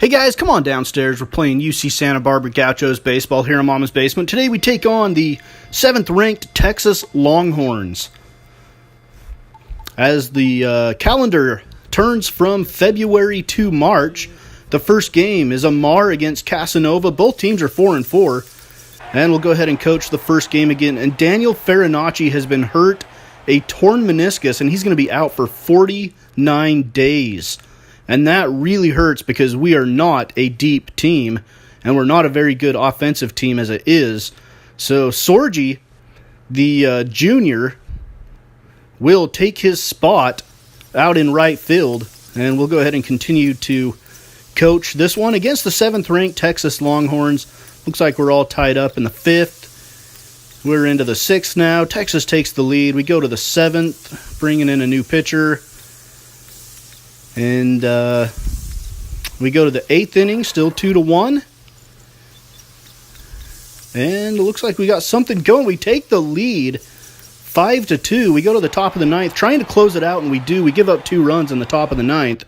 Hey guys, come on downstairs. We're playing UC Santa Barbara Gauchos baseball here in Mama's Basement. Today we take on the 7th-ranked Texas Longhorns. As the calendar turns from February to March, the first game is Amar against Casanova. Both teams are 4-4. And we'll go ahead and coach the first game again. And Daniel Farinacci has been hurt, a torn meniscus, and he's going to be out for 49 days. And that really hurts because we are not a deep team, and we're not a very good offensive team as it is. So Sorgi, the junior, will take his spot out in right field, and we'll go ahead and continue to coach this one against the 7th-ranked Texas Longhorns. Looks like we're all tied up in the 5th. We're into the 6th now. Texas takes the lead. We go to the 7th, bringing in a new pitcher. And we go to the 8th inning, still 2-1. And it looks like we got something going. We take the lead 5-2. We go to the top of the 9th, trying to close it out, and we do. We give up 2 runs in the top of the 9th,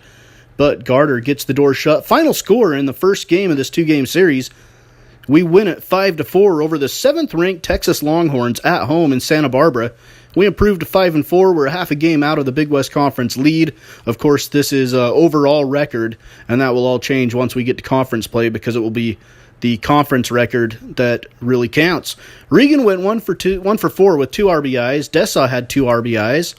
but Garter gets the door shut. Final score in the first game of this 2-game series, we win it 5-4 over the 7th-ranked Texas Longhorns at home in Santa Barbara. We improved to 5-4. We're a half a game out of the Big West Conference lead. Of course, this is an overall record, and that will all change once we get to conference play because it will be the conference record that really counts. Regan went 1 for 4 with 2 RBIs. Dessa had 2 RBIs.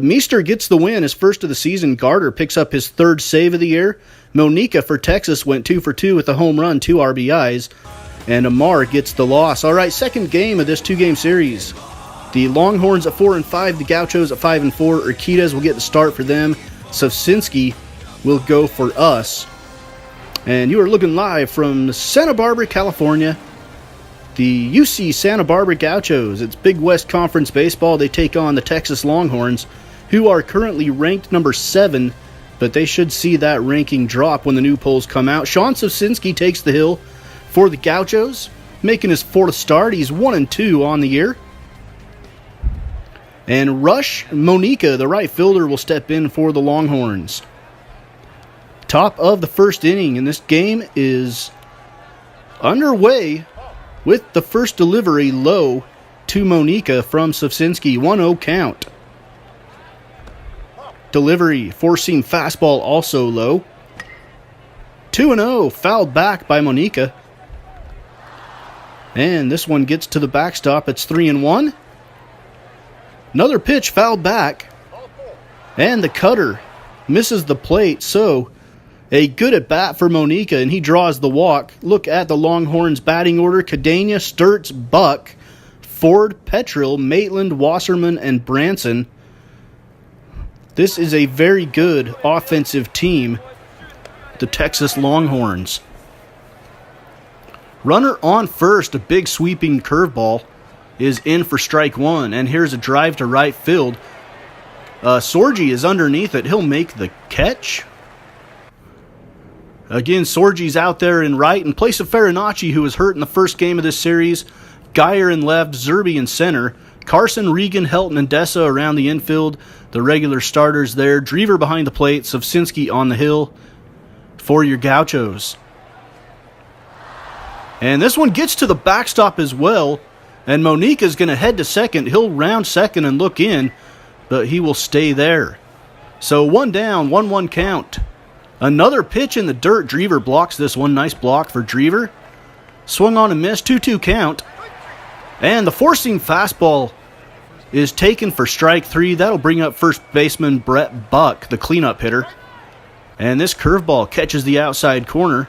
Meester gets the win, his first of the season. Garter picks up his 3rd save of the year. Monica for Texas went 2 for 2 with a home run, 2 RBIs. And Amar gets the loss. All right, second game of this 2-game series. The Longhorns at 4-5, the Gauchos at 5-4. Urquidez will get the start for them. Savcinski will go for us. And you are looking live from Santa Barbara, California. The UC Santa Barbara Gauchos. It's Big West Conference baseball. They take on the Texas Longhorns, who are currently ranked number 7, but they should see that ranking drop when the new polls come out. Sean Savcinski takes the hill for the Gauchos, making his 4th start. He's 1-2 on the year. And Rush Monica, the right fielder, will step in for the Longhorns. Top of the first inning, and this game is underway with the first delivery low to Monica from Savcinski. 1-0 count. Delivery, 4-seam fastball also low. 2-0, fouled back by Monica. And this one gets to the backstop. It's 3-1. Another pitch fouled back, and the cutter misses the plate, so a good at-bat for Monica, and he draws the walk. Look at the Longhorns' batting order. Cadena, Sturtz, Buck, Ford, Petrel, Maitland, Wasserman, and Branson. This is a very good offensive team, the Texas Longhorns. Runner on first, a big sweeping curveball is in for strike 1, and here's a drive to right field. Sorgi is underneath it. He'll make the catch. Again, Sorgi's out there in right in place of Farinacci, who was hurt in the first game of this series. Geyer in left, Zerby in center. Carson, Regan, Helton, and Dessa around the infield. The regular starters there. Drever behind the plate. Savcinski on the hill for your Gauchos. And this one gets to the backstop as well. And Monica's going to head to second. He'll round second and look in, but he will stay there. So 1 down, 1-1 count. Another pitch in the dirt. Drever blocks this one. Nice block for Drever. Swung on and missed. 2-2 count. And the 4-seam fastball is taken for strike 3. That'll bring up first baseman Brett Buck, the cleanup hitter. And this curveball catches the outside corner.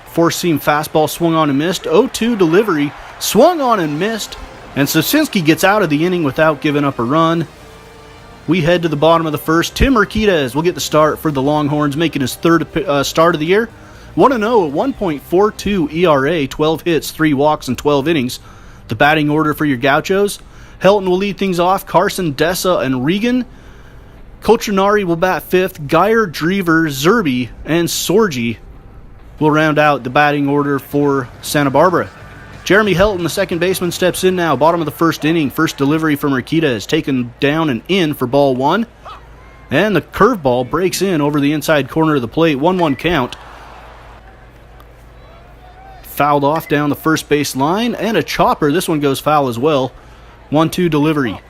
4-seam fastball swung on and missed. 0-2 delivery. Swung on and missed, and Savcinski gets out of the inning without giving up a run. We head to the bottom of the first. Tim Urquidez will get the start for the Longhorns, making his 3rd start of the year. 1-0, a 1.42 ERA, 12 hits, 3 walks, and 12 innings. The batting order for your Gauchos. Helton will lead things off. Carson, Dessa, and Regan. Colchinari will bat 5th. Geyer, Drever, Zerby, and Sorgi will round out the batting order for Santa Barbara. Jeremy Helton, the second baseman, steps in now. Bottom of the first inning. First delivery from Urquidez, taken down and in for ball 1. And the curveball breaks in over the inside corner of the plate. 1-1 count. Fouled off down the first base line. And a chopper. This one goes foul as well. 1-2 delivery.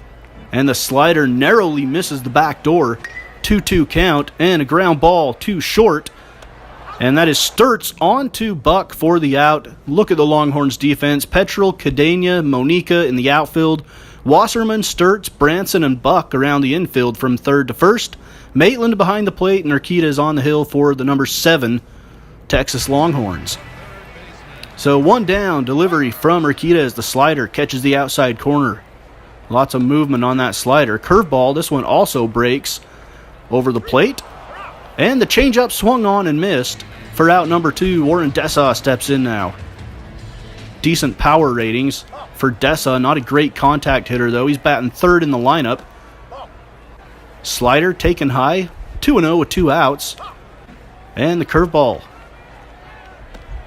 And the slider narrowly misses the back door. 2-2 count. And a ground ball too short. And that is Sturts on to Buck for the out. Look at the Longhorns defense. Petrel, Cadena, Monica in the outfield. Wasserman, Sturts, Branson, and Buck around the infield from third to first. Maitland behind the plate, and Urquiza is on the hill for the number 7 Texas Longhorns. So one down, delivery from Urquiza as the slider catches the outside corner. Lots of movement on that slider. Curveball, this one also breaks over the plate. And the changeup swung on and missed. For out number 2, Warren Dessa steps in now. Decent power ratings for Dessa. Not a great contact hitter, though. He's batting third in the lineup. Slider taken high. 2-0 with 2 outs. And the curveball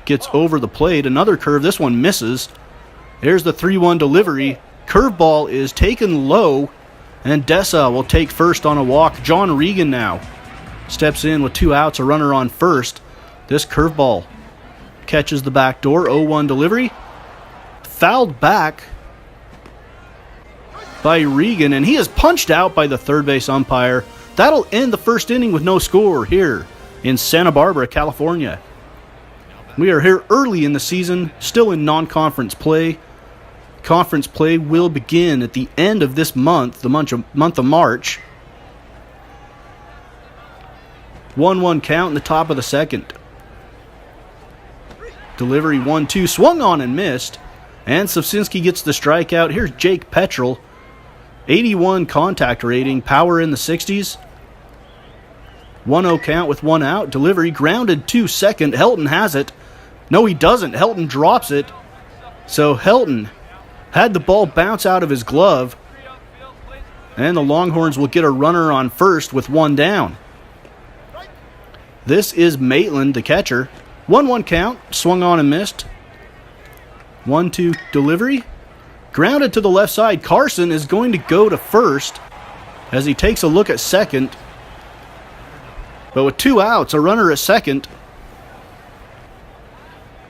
gets over the plate. Another curve. This one misses. There's the 3-1 delivery. Curveball is taken low. And Dessa will take first on a walk. John Regan now steps in with 2 outs. A runner on first. This curveball catches the back door. 0-1 delivery. Fouled back by Regan, and he is punched out by the third base umpire. That'll end the first inning with no score here in Santa Barbara, California. We are here early in the season, still in non-conference play. Conference play will begin at the end of this month, the month of March. 1-1 count in the top of the second. Delivery 1-2, swung on and missed. And Savcinski gets the strikeout. Here's Jake Petrel. 81 contact rating, power in the 60s. 1-0 count with 1 out. Delivery grounded to second. Helton has it. No, he doesn't. Helton drops it. So Helton had the ball bounce out of his glove. And the Longhorns will get a runner on first with 1 down. This is Maitland, the catcher. 1-1 count. Swung on and missed. 1-2 delivery. Grounded to the left side. Carson is going to go to first as he takes a look at second. But with 2 outs, a runner at second.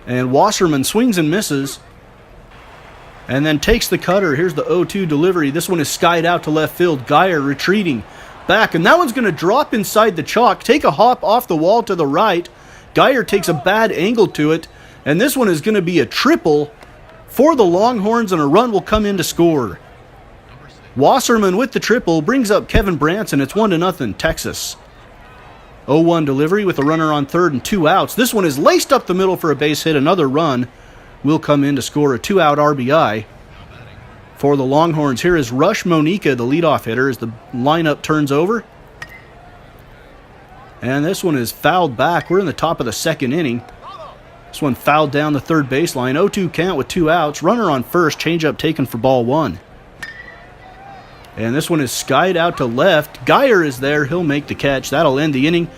And Wasserman swings and misses. And then takes the cutter. Here's the 0-2 delivery. This one is skied out to left field. Geyer retreating back. And that one's going to drop inside the chalk. Take a hop off the wall to the right. Geyer takes a bad angle to it. And this one is going to be a triple for the Longhorns, and a run will come in to score. Wasserman with the triple brings up Kevin Branson. It's 1-0 Texas. 0-1 delivery with a runner on third and 2 outs. This one is laced up the middle for a base hit. Another run will come in to score a 2-out RBI for the Longhorns. Here is Rush Monica, the leadoff hitter, as the lineup turns over. And this one is fouled back. We're in the top of the second inning. This one fouled down the third baseline. 0-2 count with 2 outs. Runner on first. Changeup taken for ball 1. And this one is skied out to left. Geyer is there. He'll make the catch. That'll end the inning.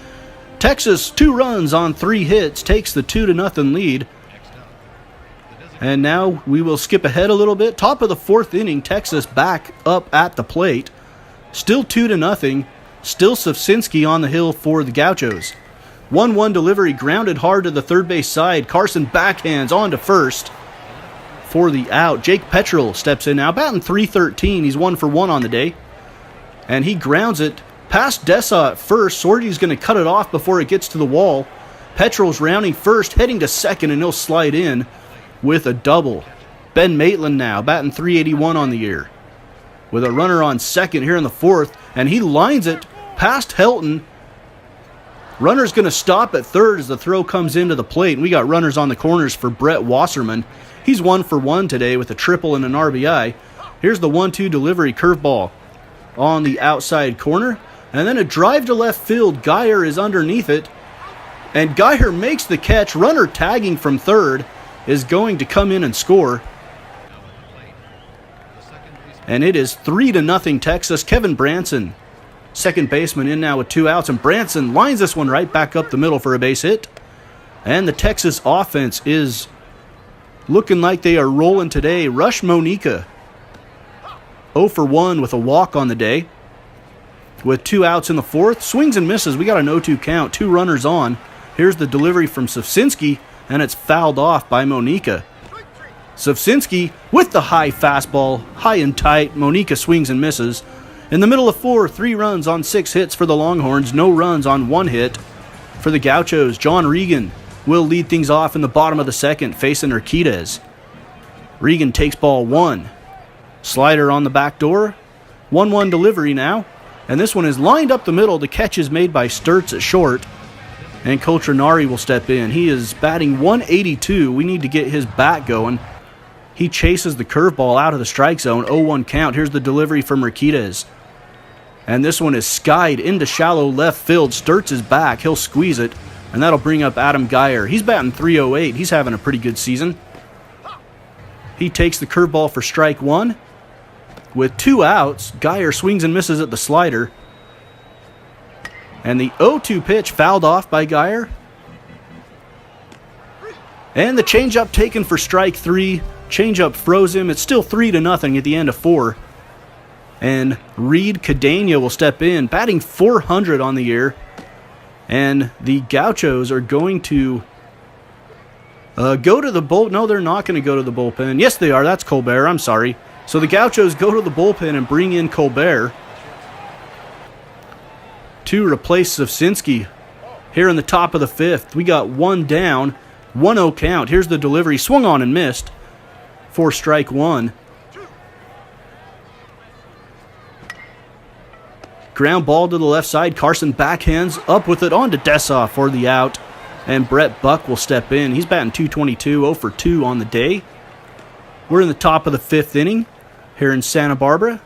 Texas, 2 runs on 3 hits. Takes the 2-0 lead. And now we will skip ahead a little bit. Top of the 4th inning. Texas back up at the plate. Still 2-0. Still Savcinski on the hill for the Gauchos. 1-1 delivery, grounded hard to the third base side. Carson backhands on to first for the out. Jake Petrel steps in now, batting .313. He's 1 for 1 on the day. And he grounds it past Dessa at first. Sorge's going to cut it off before it gets to the wall. Petrel's rounding first, heading to second, and he'll slide in with a double. Ben Maitland now, batting .381 on the year, with a runner on second here in the 4th. And he lines it past Helton. Runner's going to stop at third as the throw comes into the plate. And we got runners on the corners for Brett Wasserman. He's 1 for 1 today with a triple and an RBI. Here's the 1-2 delivery, curveball on the outside corner. And then a drive to left field. Geyer is underneath it. And Geyer makes the catch. Runner tagging from third is going to come in and score. And it is 3-0 Texas. Kevin Branson, second baseman, in now with 2 outs, and Branson lines this one right back up the middle for a base hit. And the Texas offense is looking like they are rolling today. Rush Monica, 0 for 1 with a walk on the day. with 2 outs in the 4th. Swings and misses. We got an 0-2 count. 2 runners on. Here's the delivery from Savcinski, and it's fouled off by Monika. Savcinski with the high fastball, high and tight. Monika swings and misses. In the middle of 4, 3 runs on 6 hits for the Longhorns. No runs on 1 hit for the Gauchos. John Regan will lead things off in the bottom of the 2nd, facing Urquidez. Regan takes ball 1. Slider on the back door. 1-1 delivery now. And this one is lined up the middle. The catch is made by Sturts at short. And Coltrinari will step in. He is batting 182. We need to get his bat going. He chases the curveball out of the strike zone. 0-1 count. Here's the delivery from Urquidez. And this one is skied into shallow left field. Sturts is back. He'll squeeze it. And that'll bring up Adam Geyer. He's batting 308. He's having a pretty good season. He takes the curveball for strike 1. With 2 outs, Geyer swings and misses at the slider. And the 0-2 pitch fouled off by Geyer. And the changeup taken for strike 3. Changeup froze him. It's still 3-0 at the end of 4. And Reed Cadena will step in, batting 400 on the year. And the Gauchos are going to go to the bullpen. No, they're not going to go to the bullpen. Yes, they are. That's Colbert. I'm sorry. So the Gauchos go to the bullpen and bring in Colbert to replace Savcinski. Here in the top of the 5th, we got 1 down, 1-0 count. Here's the delivery. Swung on and missed for strike 1. Ground ball to the left side. Carson backhands up with it onto Dessa for the out. And Brett Buck will step in. He's batting 222, 0 for 2 on the day. We're in the top of the 5th inning here in Santa Barbara.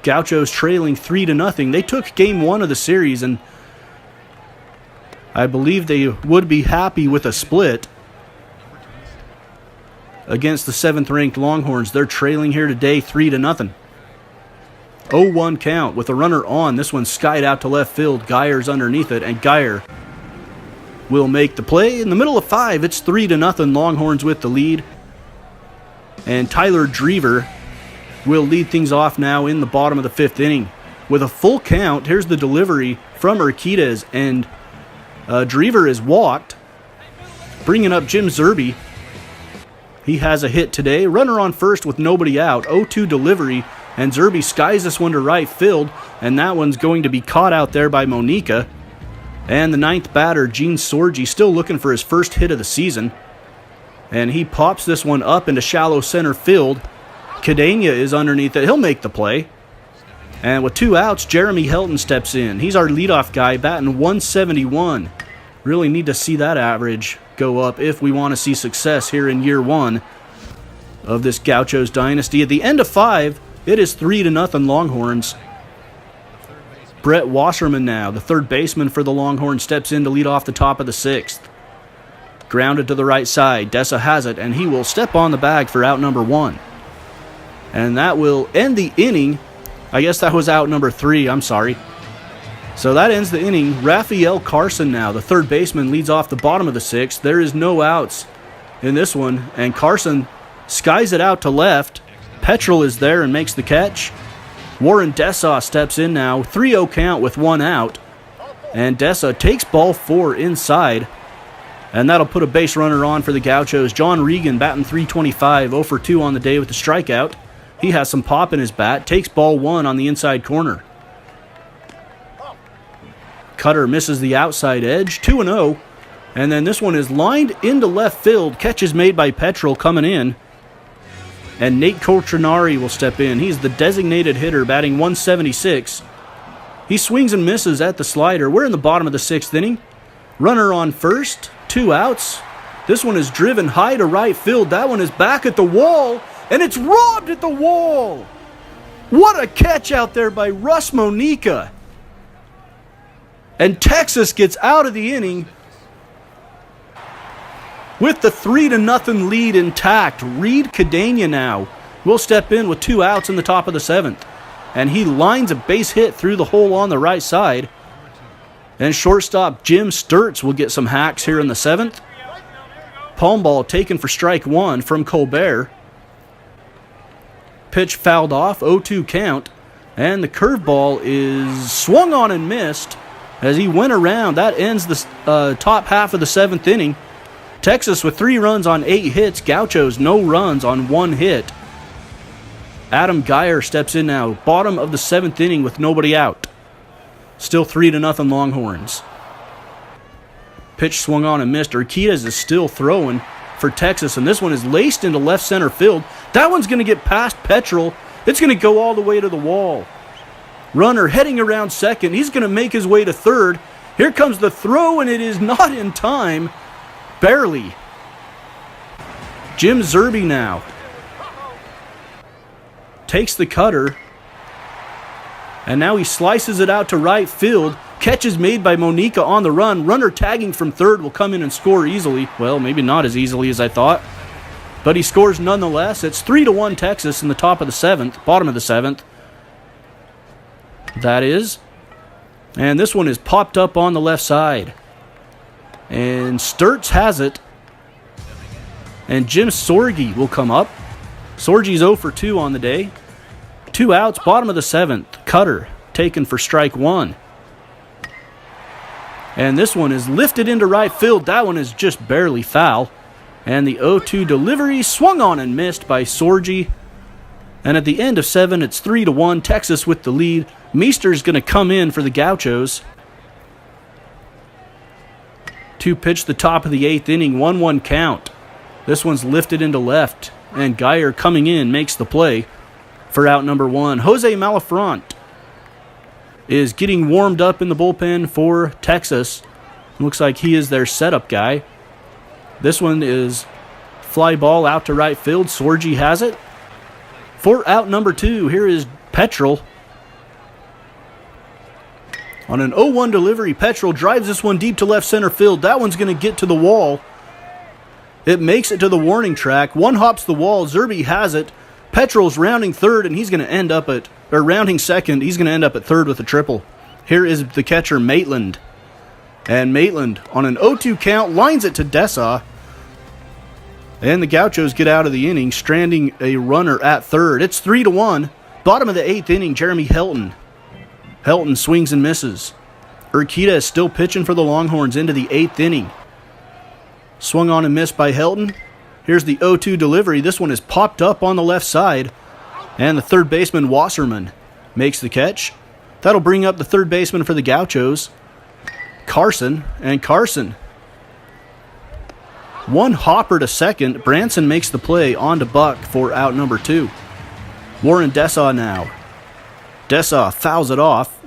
Gauchos trailing 3-0. They took game 1 of the series, and I believe they would be happy with a split against the 7th-ranked Longhorns. They're trailing here today 3-0. 0-1 count with a runner on. This one skied out to left field. Geyer's underneath it, and Geyer will make the play. In the middle of 5, it's 3-0. Longhorns with the lead. And Tyler Drever will lead things off now in the bottom of the 5th inning. With a full count, here's the delivery from Urquidez, and Drever is walked, bringing up Jim Zerbe. He has a hit today. Runner on first with nobody out. 0-2 delivery, and Zerbe skies this one to right field, and that one's going to be caught out there by Monika. And the 9th batter, Gene Sorgi, still looking for his first hit of the season. And he pops this one up into shallow center field. Cadena is underneath it. He'll make the play. And with 2 outs, Jeremy Helton steps in. He's our leadoff guy, batting 171. Really need to see that average go up if we want to see success here in year 1 of this Gauchos dynasty. At the end of 5, it is 3-0 Longhorns. Brett Wasserman now, the 3rd baseman for the Longhorns, steps in to lead off the top of the 6th. Grounded to the right side. Dessa has it, and he will step on the bag for out number 1. And that will end the inning. I guess that was out number 3. I'm sorry. So that ends the inning. Raphael Carson now, the 3rd baseman, leads off the bottom of the 6th. There is no outs in this one, and Carson skies it out to left. Petrel is there and makes the catch. Warren Dessa steps in now. 3-0 count with 1 out. And Dessa takes ball 4 inside. And that'll put a base runner on for the Gauchos. John Regan batting 325, 0 for 2 on the day with the strikeout. He has some pop in his bat. Takes ball 1 on the inside corner. Cutter misses the outside edge. 2-0. And then this one is lined into left field. Catch is made by Petrel coming in. And Nate Coltrinari will step in. He's the designated hitter, batting 176. He swings and misses at the slider. We're in the bottom of the 6th inning. Runner on first. 2 outs. This one is driven high to right field. That one is back at the wall. And it's robbed at the wall. What a catch out there by Russ Monika. And Texas gets out of the inning with the 3-0 lead intact. Reed Cadena now will step in with 2 outs in the top of the 7th. And he lines a base hit through the hole on the right side. And shortstop Jim Sturts will get some hacks here in the 7th. Palm ball taken for strike 1 from Colbert. Pitch fouled off, 0-2 count. And the curveball is swung on and missed as he went around. That ends the top half of the 7th inning. Texas with 3 runs on 8 hits. Gauchos no runs on 1 hit. Adam Geyer steps in now. Bottom of the 7th inning with nobody out. Still 3-0 Longhorns. Pitch swung on and missed. Urquidez is still throwing for Texas, and this one is laced into left center field. That one's going to get past Petrel. It's going to go all the way to the wall. Runner heading around second. He's going to make his way to third. Here comes the throw, and it is not in time. Barely. Jim Zerby now takes the cutter, and now he slices it out to right field. Catch is made by Monica on the run. Runner tagging from third will come in and score easily. Well, maybe not as easily as I thought, but he scores nonetheless. It's 3-1 Texas in the top of the 7th, bottom of the 7th. That is. And this one is popped up on the left side. And Sturts has it. And Jim Sorgi will come up. Sorgi's 0 for 2 on the day. 2 outs, bottom of the 7th. Cutter taken for strike 1. And this one is lifted into right field. That one is just barely foul. And the 0-2 delivery swung on and missed by Sorgi. And at the end of 7, it's 3-1. Texas with the lead. Meester's going to come in for the Gauchos. 2 pitch the top of the 8th inning. 1-1 count. This one's lifted into left. And Geyer coming in makes the play for out number 1. Jose Malafront is getting warmed up in the bullpen for Texas. Looks like he is their setup guy. This one is fly ball out to right field. Sorgi has it. For out number 2, here is Petrel. On an 0-1 delivery, Petrel drives this one deep to left center field. That one's going to get to the wall. It makes it to the warning track. One hops the wall. Zerby has it. Petrel's rounding third, and he's going to end up at, or rounding second. He's going to end up at third with a triple. Here is the catcher, Maitland. And Maitland, on an 0-2 count, lines it to Dessa. And the Gauchos get out of the inning, stranding a runner at third. It's 3-1. Bottom of the 8th inning, Jeremy Helton. Helton swings and misses. Urquidez still pitching for the Longhorns into the 8th inning. Swung on and missed by Helton. Here's the 0-2 delivery. This one is popped up on the left side. And the third baseman, Wasserman, makes the catch. That'll bring up the third baseman for the Gauchos, Carson. And Carson, one hopper to second. Branson makes the play on to Buck for out number 2. Warren Dessa now. Dessa fouls it off.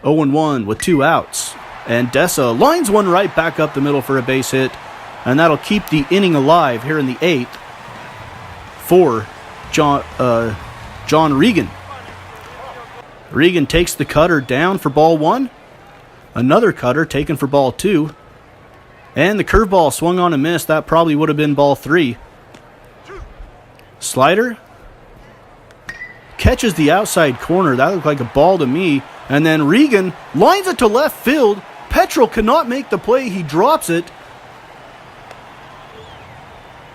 0-1 with 2 outs. And Dessa lines one right back up the middle for a base hit. And that'll keep the inning alive here in the 8th for John Regan. Regan takes the cutter down for ball 1. Another cutter taken for ball 2. And the curveball swung on and missed. That probably would have been ball 3. Slider catches the outside corner. That looked like a ball to me. And then Regan lines it to left field. Petrel cannot make the play. He drops it.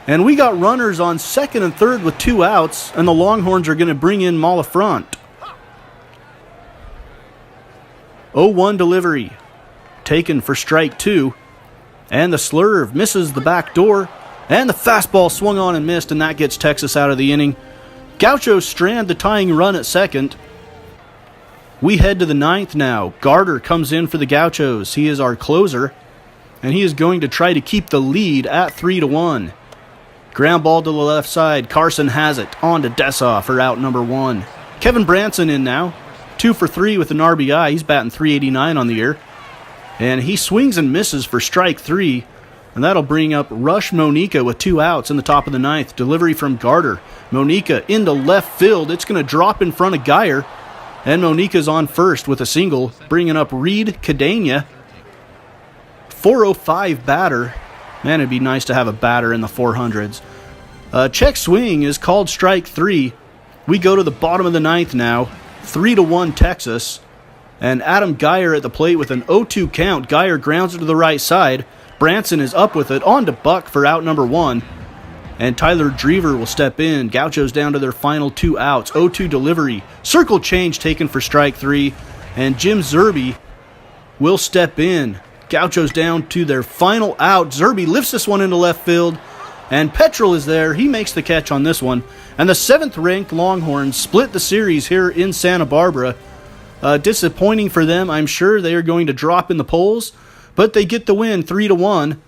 And we got runners on second and third with 2 outs, and the Longhorns are going to bring in Malafront. 0-1 delivery, taken for strike 2, and the slurve misses the back door, and the fastball swung on and missed, and that gets Texas out of the inning. Gauchos strand the tying run at second. We head to the 9th now. Garter comes in for the Gauchos. He is our closer, and he is going to try to keep the lead at 3-1. Ground ball to the left side. Carson has it. On to Dessa for out number 1. Kevin Branson in now. 2 for 3 with an RBI. He's batting .389 on the year. And he swings and misses for strike 3. And that'll bring up Rush Monica with 2 outs in the top of the 9th. Delivery from Garter. Monica into left field. It's going to drop in front of Geyer. And Monica's on first with a single, bringing up Reed Cadena. 405 batter. Man, it'd be nice to have a batter in the 400s. Check swing is called strike 3. We go to the bottom of the 9th now. 3-1 Texas. And Adam Geyer at the plate with an 0-2 count. Geyer grounds it to the right side. Branson is up with it. On to Buck for out number 1. And Tyler Drever will step in. Gauchos down to their final 2 outs. 0-2 delivery. Circle change taken for strike 3. And Jim Zerby will step in. Gauchos down to their final out. Zerby lifts this one into left field. And Petrel is there. He makes the catch on this one. And the 7th-ranked Longhorns split the series here in Santa Barbara. Disappointing for them. I'm sure they are going to drop in the polls. But they get the win 3-1.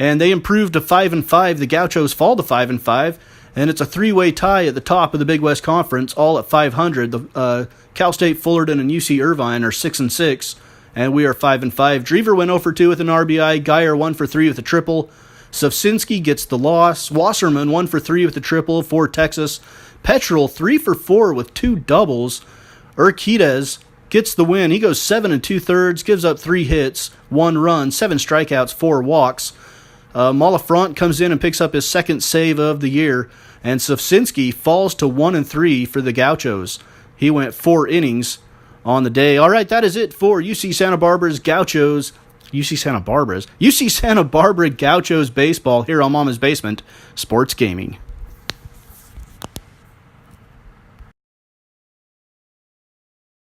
And they improve to 5-5. The Gauchos fall to 5-5. And it's a 3-way tie at the top of the Big West Conference, all at 500. The Cal State Fullerton and UC Irvine are 6-6. And we are 5-5. Drever went 0 for 2 with an RBI. Geyer 1 for 3 with a triple. Savcinski gets the loss. Wasserman 1 for 3 with a triple for Texas. Petrel 3 for 4 with 2 doubles. Urquidez gets the win. He goes 7 2/3, gives up 3 hits, 1 run, 7 strikeouts, 4 walks. Malafront comes in and picks up his 2nd save of the year, and Savcinski falls to 1-3 for the Gauchos. He went 4 innings on the day. All right, that is it for UC Santa Barbara Gauchos baseball here on Mama's Basement Sports Gaming.